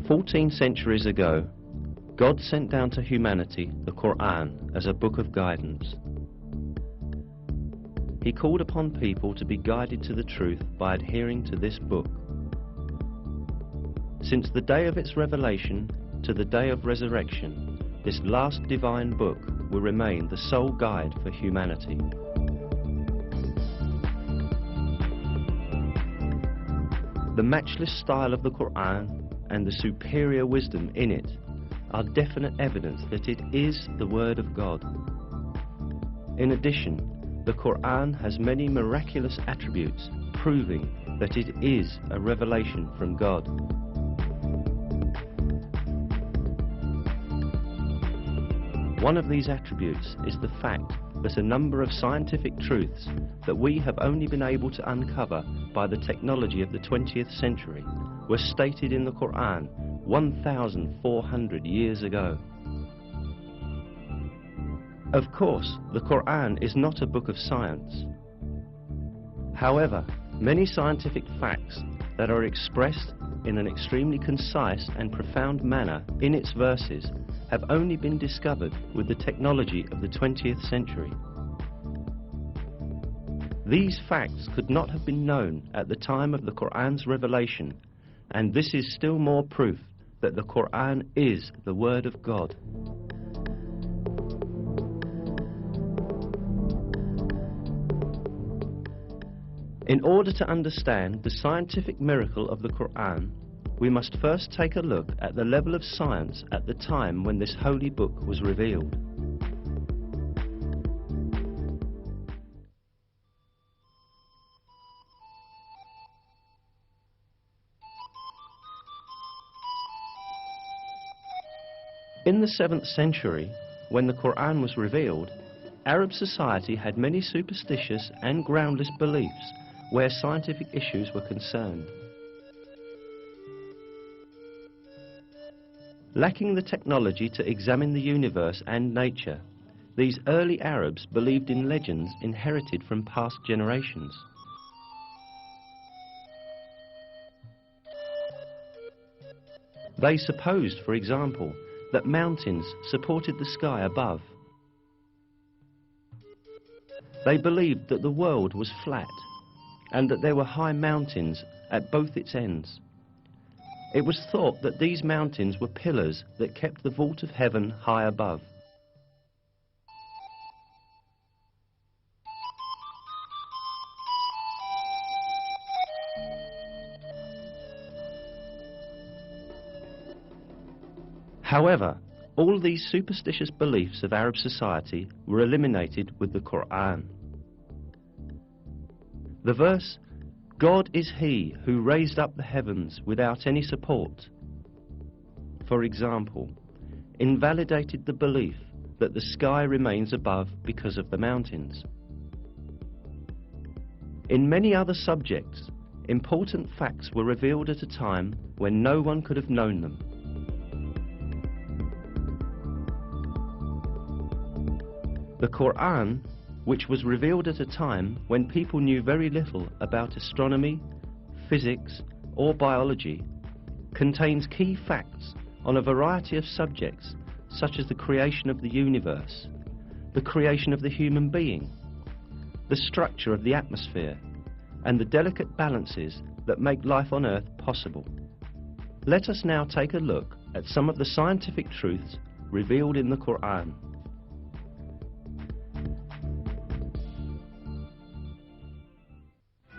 14 centuries ago, God sent down to humanity the Quran as a book of guidance. He called upon people to be guided to the truth by adhering to this book. Since the day of its revelation to the day of resurrection, this last divine book will remain the sole guide for humanity. The matchless style of the Quran and the superior wisdom in it are definite evidence that it is the Word of God. In addition, the Quran has many miraculous attributes proving that it is a revelation from God. One of these attributes is the fact that a number of scientific truths that we have only been able to uncover by the technology of the 20th century were stated in the Quran 1,400 years ago. Of course, the Quran is not a book of science. However, many scientific facts that are expressed in an extremely concise and profound manner in its verses have only been discovered with the technology of the 20th century. These facts could not have been known at the time of the Quran's revelation, and this is still more proof that the Quran is the Word of God. In order to understand the scientific miracle of the Quran, we must first take a look at the level of science at the time when this holy book was revealed. In the 7th century, when the Quran was revealed, Arab society had many superstitious and groundless beliefs where scientific issues were concerned. Lacking the technology to examine the universe and nature, these early Arabs believed in legends inherited from past generations. They supposed, for example, that mountains supported the sky above. They believed that the world was flat and that there were high mountains at both its ends. It was thought that these mountains were pillars that kept the vault of heaven high above. However, all these superstitious beliefs of Arab society were eliminated with the Quran. The verse, "God is He who raised up the heavens without any support," for example, invalidated the belief that the sky remains above because of the mountains. In many other subjects, important facts were revealed at a time when no one could have known them. The Quran, which was revealed at a time when people knew very little about astronomy, physics, or biology, contains key facts on a variety of subjects such as the creation of the universe, the creation of the human being, the structure of the atmosphere, and the delicate balances that make life on Earth possible. Let us now take a look at some of the scientific truths revealed in the Quran.